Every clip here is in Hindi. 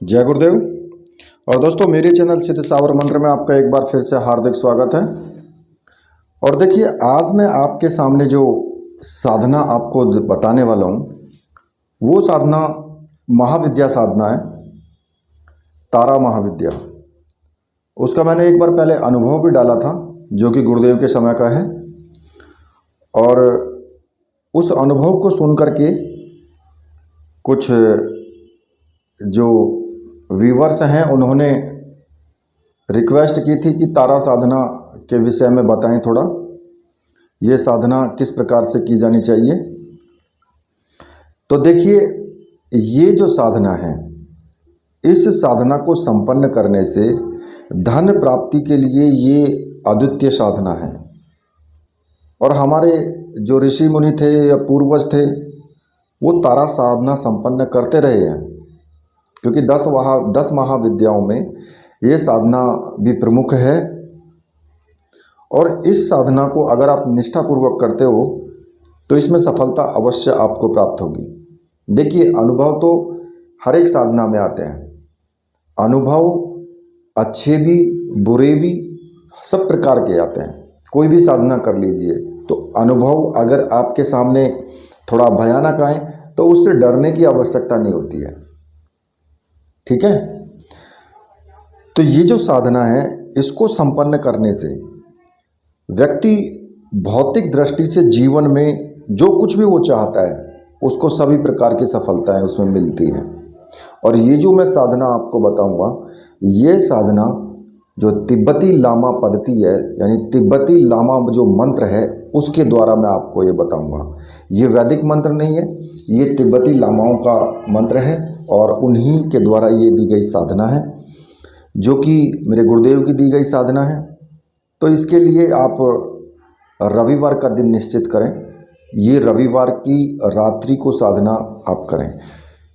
जय गुरुदेव। और दोस्तों, मेरे चैनल सिद्ध सावर मंत्र में आपका एक बार फिर से हार्दिक स्वागत है। और देखिए, आज मैं आपके सामने जो साधना आपको बताने वाला हूँ वो साधना महाविद्या साधना है, तारा महाविद्या। उसका मैंने एक बार पहले अनुभव भी डाला था जो कि गुरुदेव के समय का है। और उस अनुभव को सुन करके कुछ जो व्यूवर्स हैं उन्होंने रिक्वेस्ट की थी कि तारा साधना के विषय में बताएं थोड़ा, ये साधना किस प्रकार से की जानी चाहिए। तो देखिए, ये जो साधना है, इस साधना को संपन्न करने से धन प्राप्ति के लिए ये अद्वितीय साधना है। और हमारे जो ऋषि मुनि थे या पूर्वज थे वो तारा साधना संपन्न करते रहे हैं, क्योंकि 10 महाविद्याओं में ये साधना भी प्रमुख है। और इस साधना को अगर आप निष्ठापूर्वक करते हो तो इसमें सफलता अवश्य आपको प्राप्त होगी। देखिए, अनुभव तो हर एक साधना में आते हैं, अनुभव अच्छे भी बुरे भी सब प्रकार के आते हैं। कोई भी साधना कर लीजिए तो अनुभव अगर आपके सामने थोड़ा भयानक आए तो उससे डरने की आवश्यकता नहीं होती है, ठीक है। तो ये जो साधना है, इसको संपन्न करने से व्यक्ति भौतिक दृष्टि से जीवन में जो कुछ भी वो चाहता है उसको सभी प्रकार की सफलताएं उसमें मिलती हैं। और ये जो मैं साधना आपको बताऊंगा, ये साधना जो तिब्बती लामा पद्धति है, यानी तिब्बती लामा जो मंत्र है उसके द्वारा मैं आपको ये बताऊंगा। ये वैदिक मंत्र नहीं है, ये तिब्बती लामाओं का मंत्र है और उन्हीं के द्वारा ये दी गई साधना है, जो कि मेरे गुरुदेव की दी गई साधना है। तो इसके लिए आप रविवार का दिन निश्चित करें। ये रविवार की रात्रि को साधना आप करें,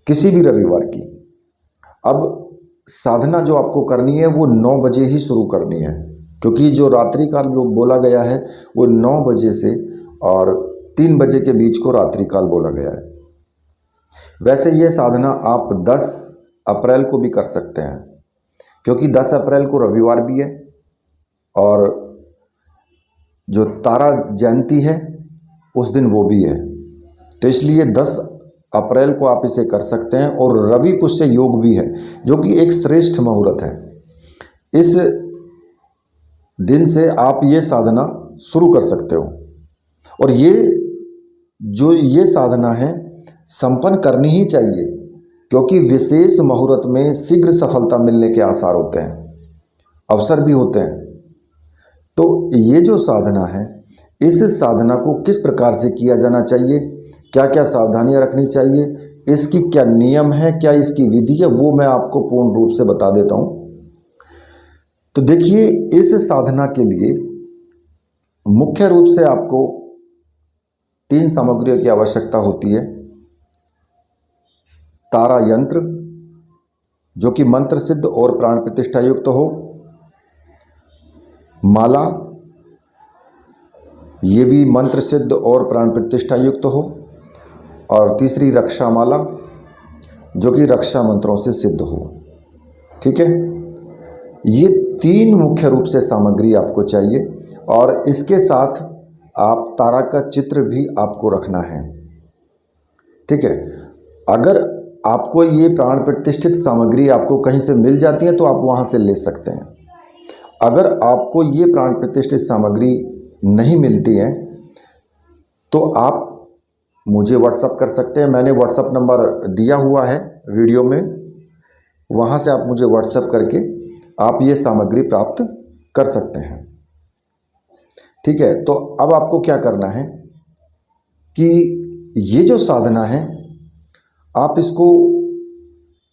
किसी भी रविवार की। अब साधना जो आपको करनी है वो 9 बजे ही शुरू करनी है, क्योंकि जो रात्रि काल जो बोला गया है वो 9 बजे से और 3 बजे के बीच को रात्रि काल बोला गया है। वैसे ये साधना आप 10 अप्रैल को भी कर सकते हैं, क्योंकि 10 अप्रैल को रविवार भी है और जो तारा जयंती है उस दिन वो भी है। तो इसलिए 10 अप्रैल को आप इसे कर सकते हैं। और रवि पुष्य योग भी है, जो कि एक श्रेष्ठ मुहूर्त है। इस दिन से आप ये साधना शुरू कर सकते हो। और ये साधना है संपन्न करनी ही चाहिए, क्योंकि विशेष मुहूर्त में शीघ्र सफलता मिलने के आसार होते हैं, अवसर भी होते हैं। तो ये जो साधना है, इस साधना को किस प्रकार से किया जाना चाहिए, क्या क्या सावधानियां रखनी चाहिए, इसकी क्या नियम है, क्या इसकी विधि है, वो मैं आपको पूर्ण रूप से बता देता हूं। तो देखिए, इस साधना के लिए मुख्य रूप से आपको 3 सामग्रियों की आवश्यकता होती है। तारा यंत्र, जो कि मंत्र सिद्ध और प्राण प्रतिष्ठा युक्त हो। माला, ये भी मंत्र सिद्ध और प्राण प्रतिष्ठा युक्त हो। और तीसरी रक्षा माला, जो कि रक्षा मंत्रों से सिद्ध हो, ठीक है। ये 3 मुख्य रूप से सामग्री आपको चाहिए। और इसके साथ आप तारा का चित्र भी आपको रखना है, ठीक है। अगर आपको ये प्राण प्रतिष्ठित सामग्री आपको कहीं से मिल जाती है तो आप वहाँ से ले सकते हैं। अगर आपको ये प्राण प्रतिष्ठित सामग्री नहीं मिलती है तो आप मुझे व्हाट्सअप कर सकते हैं। मैंने व्हाट्सअप नंबर दिया हुआ है वीडियो में, वहाँ से आप मुझे व्हाट्सअप करके आप ये सामग्री प्राप्त कर सकते हैं, ठीक है। तो अब आपको क्या करना है कि ये जो साधना है, आप इसको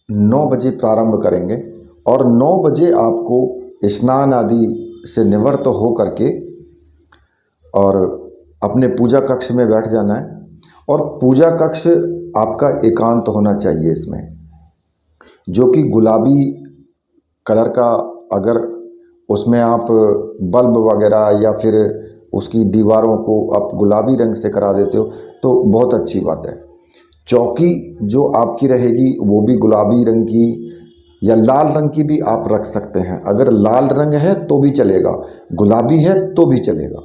9 बजे प्रारंभ करेंगे और 9 बजे आपको स्नान आदि से निवृत्त हो करके और अपने पूजा कक्ष में बैठ जाना है। और पूजा कक्ष आपका एकांत होना चाहिए, इसमें जो कि गुलाबी कलर का, अगर उसमें आप बल्ब वगैरह या फिर उसकी दीवारों को आप गुलाबी रंग से करा देते हो तो बहुत अच्छी बात है। चौकी जो आपकी रहेगी वो भी गुलाबी रंग की, या लाल रंग की भी आप रख सकते हैं। अगर लाल रंग है तो भी चलेगा, गुलाबी है तो भी चलेगा।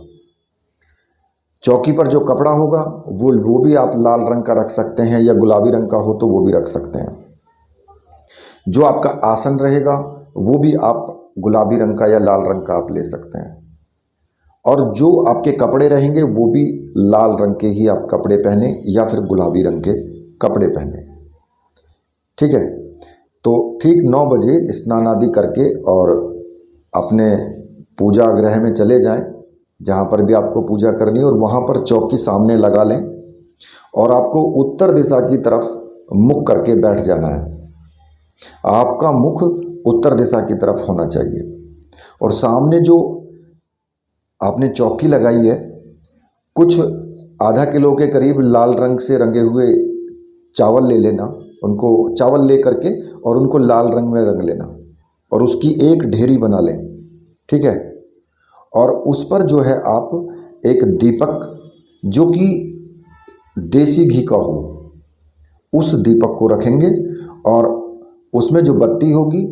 चौकी पर जो कपड़ा होगा वो भी आप लाल रंग का रख सकते हैं, या गुलाबी रंग का हो तो वो भी रख सकते हैं। जो आपका आसन रहेगा वो भी आप गुलाबी रंग का या लाल रंग का आप ले सकते हैं। और जो आपके कपड़े रहेंगे वो भी लाल रंग के ही आप कपड़े पहने या फिर गुलाबी रंग के कपड़े पहने। ठीक है, तो ठीक 9 बजे स्नान आदि करके और अपने पूजा गृह में चले जाएं, जहाँ पर भी आपको पूजा करनी है, और वहाँ पर चौकी सामने लगा लें और आपको उत्तर दिशा की तरफ मुख करके बैठ जाना है। आपका मुख उत्तर दिशा की तरफ होना चाहिए और सामने जो आपने चौकी लगाई है, कुछ आधा किलो के करीब लाल रंग से रंगे हुए चावल ले लेना, उनको चावल ले करके और उनको लाल रंग में रंग लेना और उसकी एक ढेरी बना लें। ठीक है, और उस पर जो है आप एक दीपक जो कि देसी घी का हो, उस दीपक को रखेंगे और उसमें जो बत्ती होगी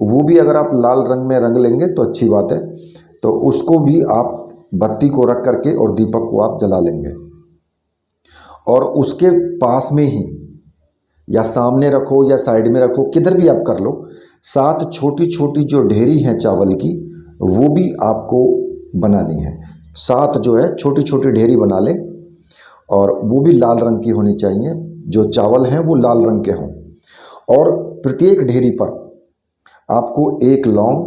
वो भी अगर आप लाल रंग में रंग लेंगे तो अच्छी बात है, तो उसको भी आप बत्ती को रख करके और दीपक को आप जला लेंगे। और उसके पास में ही, या सामने रखो या साइड में रखो, किधर भी आप कर लो, 7 छोटी छोटी जो ढेरी हैं चावल की वो भी आपको बनानी है। 7 जो है छोटी छोटी ढेरी बना लें और वो भी लाल रंग की होनी चाहिए, जो चावल हैं वो लाल रंग के हों। और प्रत्येक ढेरी पर आपको 1 लौंग,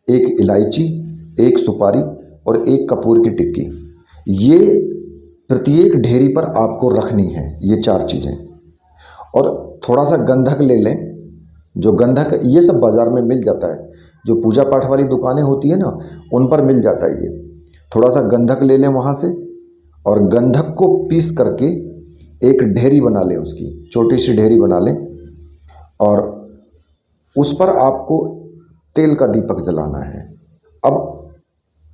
1 इलायची, 1 सुपारी और 1 कपूर की टिक्की, ये प्रत्येक ढेरी पर आपको रखनी है, ये 4 चीज़ें। और थोड़ा सा गंधक ले लें, जो गंधक ये सब बाज़ार में मिल जाता है, जो पूजा पाठ वाली दुकानें होती है ना उन पर मिल जाता है ये। थोड़ा सा गंधक ले लें वहाँ से और गंधक को पीस करके एक ढेरी बना लें, उसकी छोटी सी ढेरी बना लें और उस पर आपको तेल का दीपक जलाना है। अब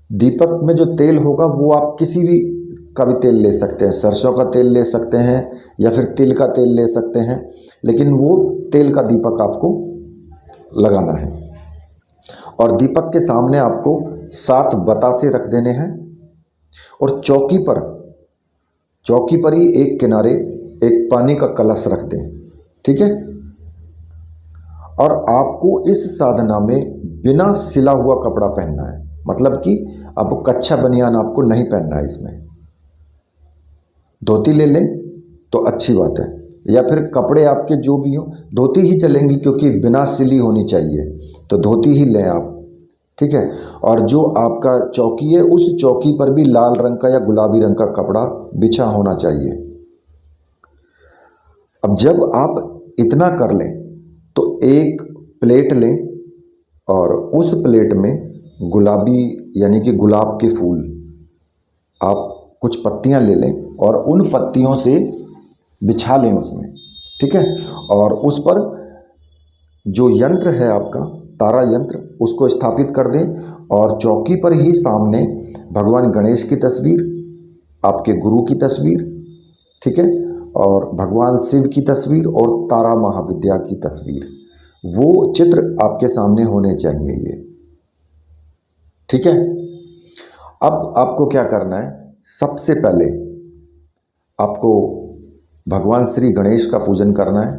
दीपक में जो तेल होगा वो आप किसी भी का भी तेल ले सकते हैं, सरसों का तेल ले सकते हैं या फिर तिल का तेल ले सकते हैं, लेकिन वो तेल का दीपक आपको लगाना है। और दीपक के सामने आपको 7 बतासे रख देने हैं और चौकी पर ही एक किनारे एक पानी का कलश रख दें। ठीक है, और आपको इस साधना में बिना सिला हुआ कपड़ा पहनना है, मतलब कि आपको कच्छा बनियान आपको नहीं पहनना है। इसमें धोती ले लें तो अच्छी बात है, या फिर कपड़े आपके जो भी हो, धोती ही चलेंगी क्योंकि बिना सिली होनी चाहिए, तो धोती ही लें आप। ठीक है, और जो आपका चौकी है उस चौकी पर भी लाल रंग का या गुलाबी रंग का कपड़ा बिछा होना चाहिए। अब जब आप इतना कर लें तो एक प्लेट लें और उस प्लेट में गुलाबी यानी कि गुलाब के फूल, आप कुछ पत्तियां ले लें और उन पत्तियों से बिछा लें उसमें। ठीक है, और उस पर जो यंत्र है आपका तारा यंत्र, उसको स्थापित कर दें और चौकी पर ही सामने भगवान गणेश की तस्वीर, आपके गुरु की तस्वीर, ठीक है, और भगवान शिव की तस्वीर और तारा महाविद्या की तस्वीर, वो चित्र आपके सामने होने चाहिए ये। ठीक है, अब आपको क्या करना है, सबसे पहले आपको भगवान श्री गणेश का पूजन करना है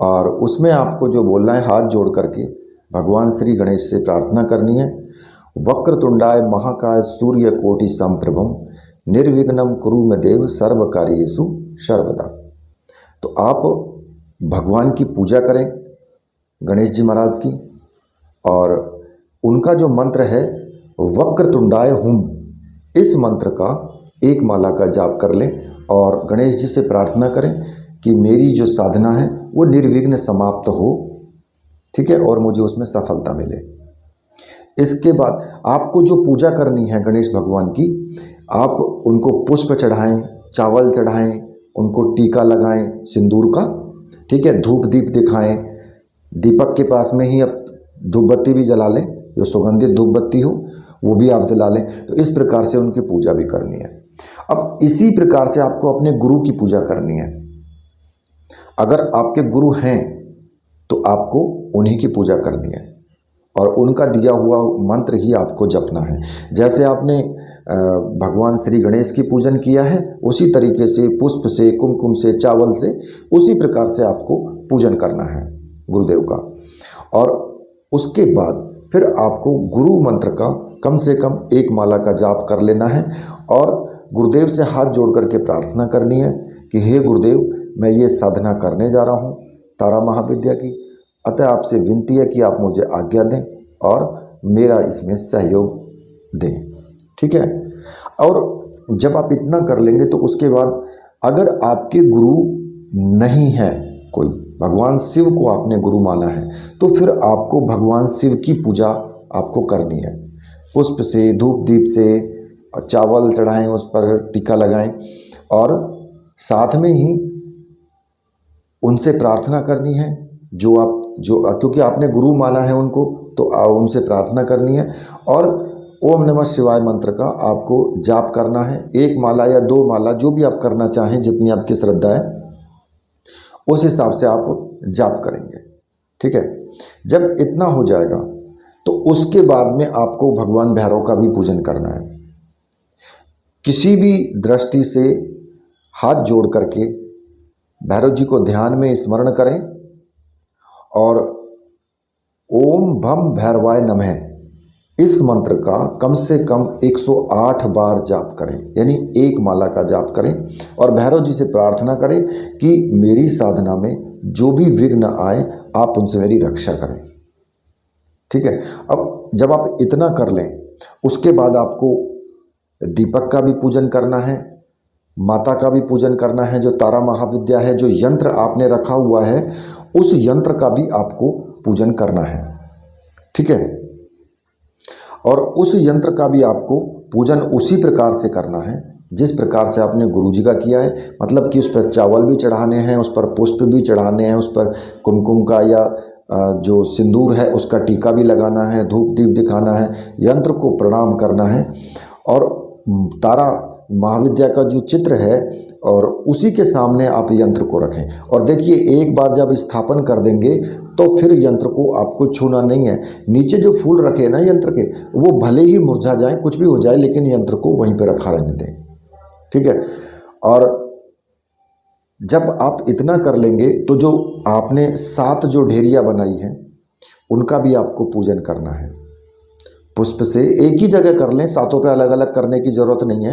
और उसमें आपको जो बोलना है, हाथ जोड़ करके भगवान श्री गणेश से प्रार्थना करनी है। वक्रतुंडाय महाकाय सूर्य कोटि समप्रभम निर्विघ्नं कुरु मे देव सर्व कार्येषु सर्वदा। तो आप भगवान की पूजा करें, गणेश जी महाराज की, और उनका जो मंत्र है वक्रतुंडाय हुम, इस मंत्र का 1 माला का जाप कर लें और गणेश जी से प्रार्थना करें कि मेरी जो साधना है वो निर्विघ्न समाप्त हो। ठीक है, और मुझे उसमें सफलता मिले। इसके बाद आपको जो पूजा करनी है गणेश भगवान की, आप उनको पुष्प चढ़ाएं, चावल चढ़ाएं, उनको टीका लगाएं सिंदूर का। ठीक है, धूप दीप दिखाएं, दीपक के पास में ही आप धूप बत्ती भी जला लें, जो सुगंधित धूप बत्ती हो वो भी आप जला लें। तो इस प्रकार से उनकी पूजा भी करनी है। अब इसी प्रकार से आपको अपने गुरु की पूजा करनी है। अगर आपके गुरु हैं तो आपको उन्हीं की पूजा करनी है और उनका दिया हुआ मंत्र ही आपको जपना है। जैसे आपने भगवान श्री गणेश की पूजन किया है, उसी तरीके से पुष्प से, कुमकुम से, चावल से, उसी प्रकार से आपको पूजन करना है गुरुदेव का। और उसके बाद फिर आपको गुरु मंत्र का कम से कम 1 माला का जाप कर लेना है और गुरुदेव से हाथ जोड़ करके प्रार्थना करनी है कि हे गुरुदेव, मैं ये साधना करने जा रहा हूँ तारा महाविद्या की, अतः आपसे विनती है कि आप मुझे आज्ञा दें और मेरा इसमें सहयोग दें। ठीक है। और जब आप इतना कर लेंगे तो उसके बाद अगर आपके गुरु नहीं है कोई, भगवान शिव को आपने गुरु माना है, तो फिर आपको भगवान शिव की पूजा आपको करनी है। पुष्प से, धूप दीप से, चावल चढ़ाएं, उस पर टीका लगाएं और साथ में ही उनसे प्रार्थना करनी है क्योंकि आपने गुरु माना है उनको, तो उनसे प्रार्थना करनी है और ओम नमः शिवाय मंत्र का आपको जाप करना है। 1 माला या 2 माला, जो भी आप करना चाहें, जितनी आपकी श्रद्धा है उस हिसाब से आप जाप करेंगे। ठीक है। जब इतना हो जाएगा तो उसके बाद में आपको भगवान भैरव का भी पूजन करना है। किसी भी दृष्टि से हाथ जोड़ करके भैरव जी को ध्यान में स्मरण करें और ओम भम भैरवाय नमः इस मंत्र का कम से कम 108 बार जाप करें, यानी 1 माला का जाप करें और भैरव जी से प्रार्थना करें कि मेरी साधना में जो भी विघ्न आए आप उनसे मेरी रक्षा करें। ठीक है। अब जब आप इतना कर लें, उसके बाद आपको दीपक का भी पूजन करना है, माता का भी पूजन करना है, जो तारा महाविद्या है, जो यंत्र आपने रखा हुआ है उस यंत्र का भी आपको पूजन करना है। ठीक है। और उस यंत्र का भी आपको पूजन उसी प्रकार से करना है जिस प्रकार से आपने गुरु जी का किया है, मतलब कि उस पर चावल भी चढ़ाने हैं, उस पर पुष्प भी चढ़ाने हैं, उस पर कुमकुम का या जो सिंदूर है उसका टीका भी लगाना है, धूप दीप दिखाना है, यंत्र को प्रणाम करना है और तारा महाविद्या का जो चित्र है और उसी के सामने आप यंत्र को रखें। और देखिए, एक बार जब स्थापन कर देंगे तो फिर यंत्र को आपको छूना नहीं है। नीचे जो फूल रखे हैं ना यंत्र के, वो भले ही मुरझा जाए, कुछ भी हो जाए, लेकिन यंत्र को वहीं पर रखा रहने दें। ठीक है। और जब आप इतना कर लेंगे तो जो आपने 7 जो ढेरियाँ बनाई हैं उनका भी आपको पूजन करना है। पुष्प से एक ही जगह कर लें, 7 पे अलग अलग करने की ज़रूरत नहीं है,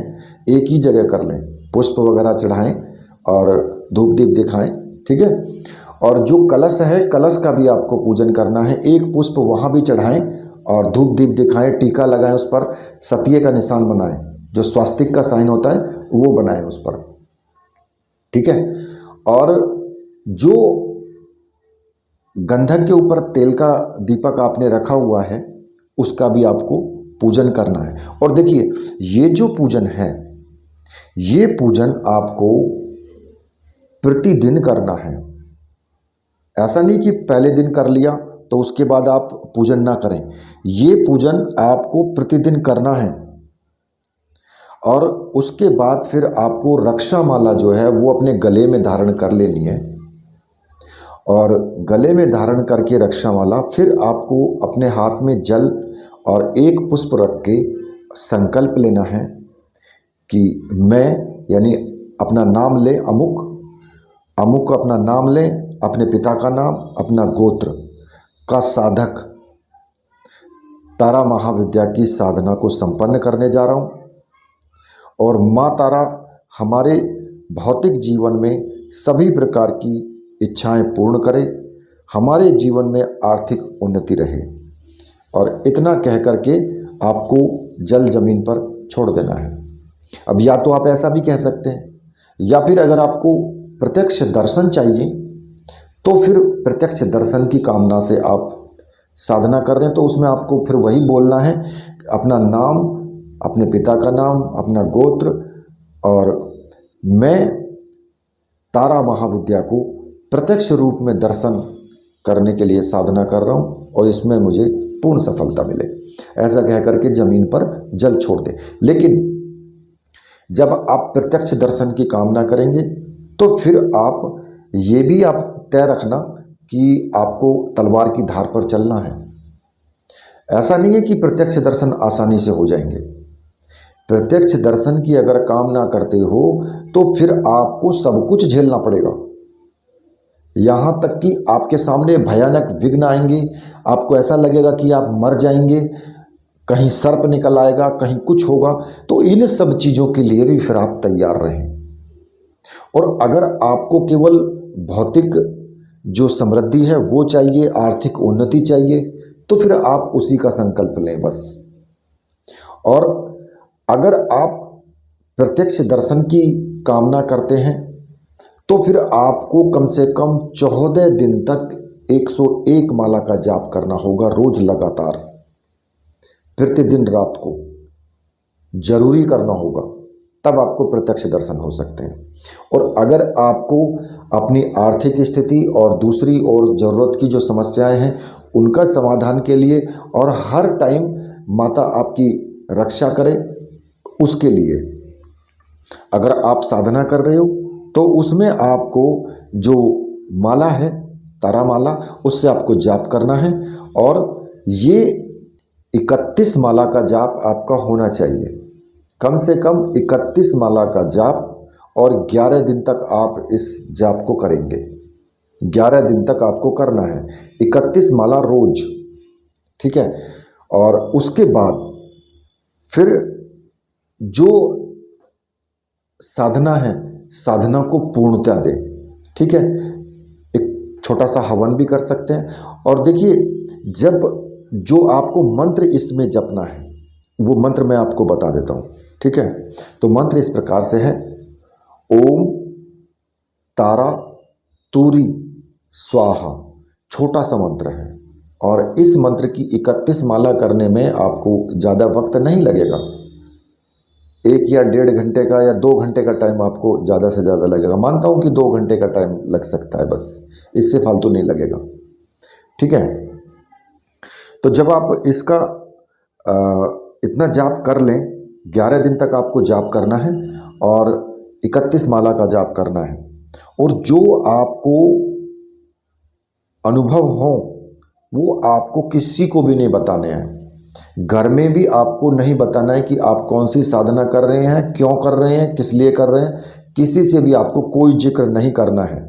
एक ही जगह कर लें, पुष्प वगैरह चढ़ाएं और धूप दीप दिखाएं। ठीक है। और जो कलश है, कलश का भी आपको पूजन करना है, 1 पुष्प वहाँ भी चढ़ाएं और धूप दीप दिखाएं, टीका लगाएं, उस पर सतिये का निशान बनाएं, जो स्वास्तिक का साइन होता है वो बनाएं उस पर। ठीक है। और जो गंधक के ऊपर तेल का दीपक आपने रखा हुआ है उसका भी आपको पूजन करना है। और देखिए, ये जो पूजन है, ये पूजन आपको प्रतिदिन करना है। ऐसा नहीं कि पहले दिन कर लिया तो उसके बाद आप पूजन ना करें। ये पूजन आपको प्रतिदिन करना है और उसके बाद फिर आपको रक्षा माला जो है वो अपने गले में धारण कर लेनी है और गले में धारण करके रक्षा माला, फिर आपको अपने हाथ में जल और 1 पुष्प रख के संकल्प लेना है कि मैं, यानी अपना नाम ले, अमुक अपना नाम ले, अपने पिता का नाम, अपना गोत्र का साधक तारा महाविद्या की साधना को संपन्न करने जा रहा हूँ और माँ तारा हमारे भौतिक जीवन में सभी प्रकार की इच्छाएं पूर्ण करे, हमारे जीवन में आर्थिक उन्नति रहे। और इतना कह करके आपको जल जमीन पर छोड़ देना है। अब या तो आप ऐसा भी कह सकते हैं, या फिर अगर आपको प्रत्यक्ष दर्शन चाहिए तो फिर प्रत्यक्ष दर्शन की कामना से आप साधना कर रहे हैं तो उसमें आपको फिर वही बोलना है, अपना नाम, अपने पिता का नाम, अपना गोत्र, और मैं तारा महाविद्या को प्रत्यक्ष रूप में दर्शन करने के लिए साधना कर रहा हूँ और इसमें मुझे पूर्ण सफलता मिले, ऐसा कह करके जमीन पर जल छोड़ दें। लेकिन जब आप प्रत्यक्ष दर्शन की कामना करेंगे तो फिर आप ये भी आप तय रखना कि आपको तलवार की धार पर चलना है। ऐसा नहीं है कि प्रत्यक्ष दर्शन आसानी से हो जाएंगे। प्रत्यक्ष दर्शन की अगर काम ना करते हो तो फिर आपको सब कुछ झेलना पड़ेगा। यहाँ तक कि आपके सामने भयानक विघ्न आएंगे, आपको ऐसा लगेगा कि आप मर जाएंगे, कहीं सर्प निकल आएगा, कहीं कुछ होगा। तो इन सब चीज़ों के लिए भी फिर आप तैयार रहें। और अगर आपको केवल भौतिक जो समृद्धि है वो चाहिए, आर्थिक उन्नति चाहिए, तो फिर आप उसी का संकल्प लें बस। और अगर आप प्रत्यक्ष दर्शन की कामना करते हैं तो फिर आपको कम से कम 14 दिन तक 101 माला का जाप करना होगा, रोज लगातार, प्रतिदिन रात को जरूरी करना होगा, तब आपको प्रत्यक्ष दर्शन हो सकते हैं। और अगर आपको अपनी आर्थिक स्थिति और दूसरी और ज़रूरत की जो समस्याएं हैं उनका समाधान के लिए और हर टाइम माता आपकी रक्षा करे, उसके लिए अगर आप साधना कर रहे हो तो उसमें आपको जो माला है तारा माला, उससे आपको जाप करना है। और ये 31 माला का जाप आपका होना चाहिए, कम से कम 31 माला का जाप। और 11 दिन तक आप इस जाप को करेंगे, 11 दिन तक आपको करना है 31 माला रोज, ठीक है। और उसके बाद फिर जो साधना है, साधना को पूर्णता दे, ठीक है। एक छोटा सा हवन भी कर सकते हैं। और देखिए, जब जो आपको मंत्र इसमें जपना है वो मंत्र मैं आपको बता देता हूँ, ठीक है। तो मंत्र इस प्रकार से है, ओम तारा तूरी स्वाहा, छोटा सा मंत्र है। और इस मंत्र की 31 माला करने में आपको ज़्यादा वक्त नहीं लगेगा, 1 या 1.5 घंटे का या 2 घंटे का टाइम आपको ज़्यादा से ज़्यादा लगेगा। मानता हूँ कि 2 घंटे का टाइम लग सकता है, बस इससे फालतू नहीं लगेगा, ठीक है। तो जब आप इसका इतना जाप कर लें, 11 दिन तक आपको जाप करना है और 31 माला का जाप करना है। और जो आपको अनुभव हो वो आपको किसी को भी नहीं बताने हैं, घर में भी आपको नहीं बताना है कि आप कौन सी साधना कर रहे हैं, क्यों कर रहे हैं, किस लिए कर रहे हैं, किसी से भी आपको कोई जिक्र नहीं करना है।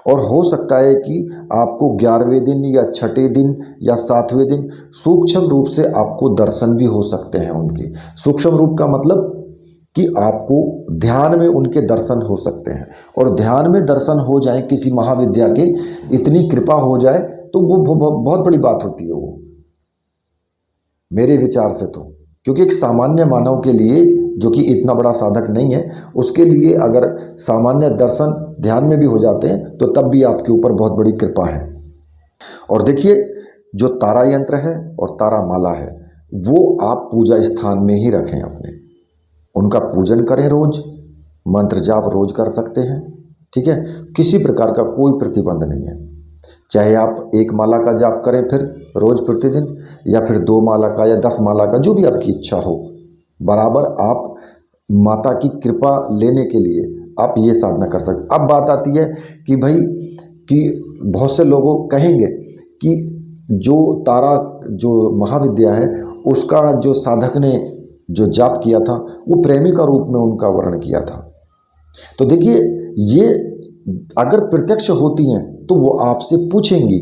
और हो सकता है कि आपको 11वें दिन या 6ठे दिन या 7वें दिन सूक्ष्म रूप से आपको दर्शन भी हो सकते हैं उनके। सूक्ष्म रूप का मतलब कि आपको ध्यान में उनके दर्शन हो सकते हैं। और ध्यान में दर्शन हो जाए किसी महाविद्या के, इतनी कृपा हो जाए तो वो बहुत बड़ी बात होती है वो, मेरे विचार से तो। क्योंकि एक सामान्य मानव के लिए जो कि इतना बड़ा साधक नहीं है, उसके लिए अगर सामान्य दर्शन ध्यान में भी हो जाते हैं तो तब भी आपके ऊपर बहुत बड़ी कृपा है। और देखिए, जो तारा यंत्र है और तारा माला है वो आप पूजा स्थान में ही रखें अपने, उनका पूजन करें, रोज मंत्र जाप रोज कर सकते हैं, ठीक है। किसी प्रकार का कोई प्रतिबंध नहीं है, चाहे आप 1 माला का जाप करें फिर रोज प्रतिदिन, या फिर 2 माला का या 10 माला का, जो भी आपकी इच्छा हो, बराबर आप माता की कृपा लेने के लिए आप ये साधना कर सकते। अब बात आती है कि भाई कि बहुत से लोग कहेंगे कि जो तारा जो महाविद्या है उसका जो साधक ने जो जाप किया था वो प्रेमी का रूप में उनका वर्णन किया था। तो देखिए, ये अगर प्रत्यक्ष होती हैं तो वो आपसे पूछेंगी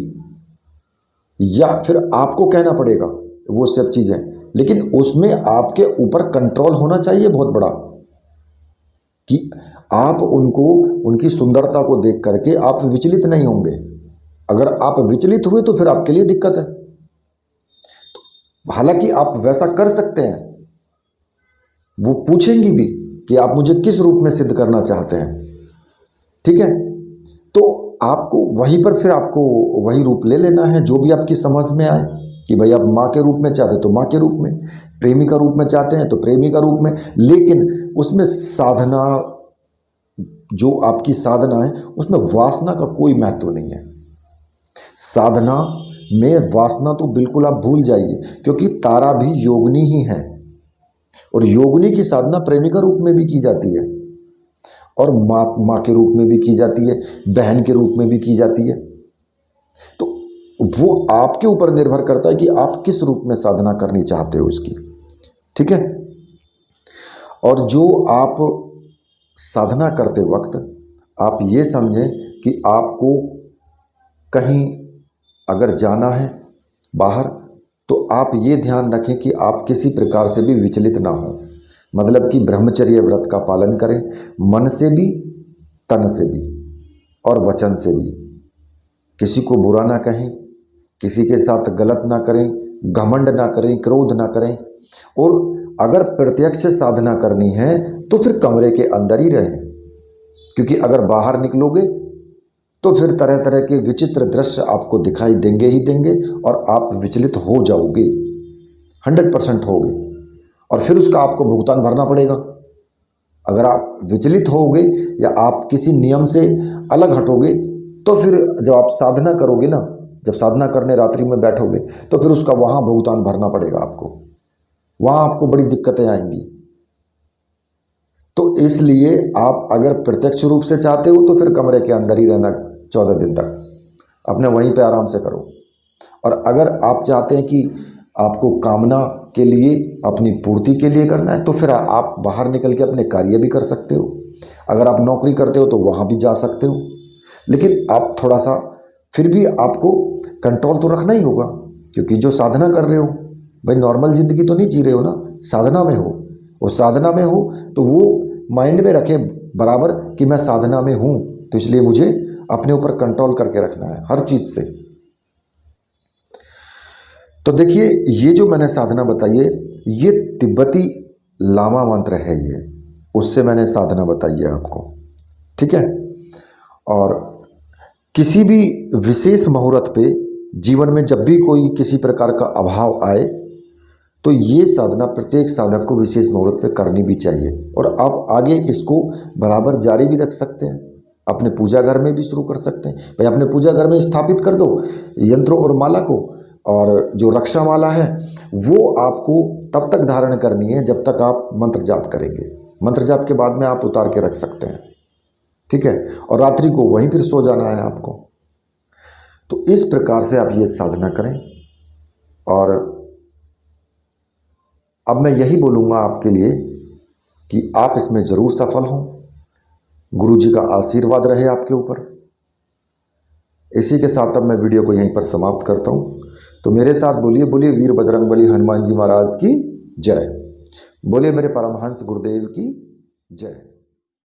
या फिर आपको कहना पड़ेगा वो सब चीज़ें, लेकिन उसमें आपके ऊपर कंट्रोल होना चाहिए बहुत बड़ा, कि आप उनको उनकी सुंदरता को देख करके आप विचलित नहीं होंगे। अगर आप विचलित हुए तो फिर आपके लिए दिक्कत है। हालांकि आप वैसा कर सकते हैं, वो पूछेंगी भी कि आप मुझे किस रूप में सिद्ध करना चाहते हैं, ठीक है। तो आपको वहीं पर फिर आपको वही रूप ले लेना है जो भी आपकी समझ में आए, कि भाई आप माँ के रूप में चाहते तो माँ के रूप में, प्रेमी का रूप में चाहते हैं तो प्रेमी का रूप में। लेकिन उसमें साधना, जो आपकी साधना है उसमें वासना का कोई महत्व नहीं है। साधना में वासना तो बिल्कुल आप भूल जाइए, क्योंकि तारा भी योगिनी ही है और योगिनी की साधना प्रेमी का रूप में भी की जाती है। और माँ के रूप में भी की जाती है, बहन के रूप में भी की जाती है। तो वो आपके ऊपर निर्भर करता है कि आप किस रूप में साधना करनी चाहते हो इसकी। ठीक है। और जो आप साधना करते वक्त आप ये समझें कि आपको कहीं अगर जाना है बाहर, तो आप ये ध्यान रखें कि आप किसी प्रकार से भी विचलित ना हो। मतलब कि ब्रह्मचर्य व्रत का पालन करें, मन से भी, तन से भी और वचन से भी। किसी को बुरा ना कहें, किसी के साथ गलत ना करें, घमंड ना करें, क्रोध ना करें। और अगर प्रत्यक्ष साधना करनी है तो फिर कमरे के अंदर ही रहें, क्योंकि अगर बाहर निकलोगे तो फिर तरह तरह के विचित्र दृश्य आपको दिखाई देंगे ही देंगे और आप विचलित हो जाओगे, 100% होगे, और फिर उसका आपको भुगतान भरना पड़ेगा। अगर आप विचलित होगे या आप किसी नियम से अलग हटोगे तो फिर जब आप साधना करोगे ना, जब साधना करने रात्रि में बैठोगे तो फिर उसका वहाँ भुगतान भरना पड़ेगा आपको, वहाँ आपको बड़ी दिक्कतें आएंगी। तो इसलिए आप अगर प्रत्यक्ष रूप से चाहते हो तो फिर कमरे के अंदर ही रहना 14 दिन तक, अपने वहीं पे आराम से करो। और अगर आप चाहते हैं कि आपको कामना के लिए, अपनी पूर्ति के लिए करना है, तो फिर आप बाहर निकल के अपने कार्य भी कर सकते हो। अगर आप नौकरी करते हो तो वहाँ भी जा सकते हो, लेकिन आप थोड़ा सा फिर भी आपको कंट्रोल तो रखना ही होगा, क्योंकि जो साधना कर रहे हो भाई, नॉर्मल ज़िंदगी तो नहीं जी रहे हो ना, साधना में हो। और साधना में हो तो वो माइंड में रखें बराबर कि मैं साधना में हूँ, तो इसलिए मुझे अपने ऊपर कंट्रोल करके रखना है हर चीज़ से। तो देखिए, ये जो मैंने साधना बताई है ये तिब्बती लामा मंत्र है, ये उससे मैंने साधना बताई है आपको। ठीक है। और किसी भी विशेष मुहूर्त पे जीवन में जब भी कोई किसी प्रकार का अभाव आए तो ये साधना प्रत्येक साधक को विशेष मुहूर्त पे करनी भी चाहिए। और आप आगे इसको बराबर जारी भी रख सकते हैं, अपने पूजा घर में भी शुरू कर सकते हैं। भाई अपने पूजा घर में स्थापित कर दो यंत्रों और माला को, और जो रक्षा माला है वो आपको तब तक धारण करनी है जब तक आप मंत्र जाप करेंगे। मंत्र जाप के बाद में आप उतार के रख सकते हैं। ठीक है। और रात्रि को वहीं फिर सो जाना है आपको। तो इस प्रकार से आप ये साधना करें। और अब मैं यही बोलूँगा आपके लिए कि आप इसमें ज़रूर सफल हों, गुरु जी का आशीर्वाद रहे आपके ऊपर। इसी के साथ अब मैं वीडियो को यहीं पर समाप्त करता हूँ। तो मेरे साथ बोलिए, बोलिए वीर बजरंगबली हनुमान जी महाराज की जय। बोलिए मेरे परमहंस गुरुदेव की जय।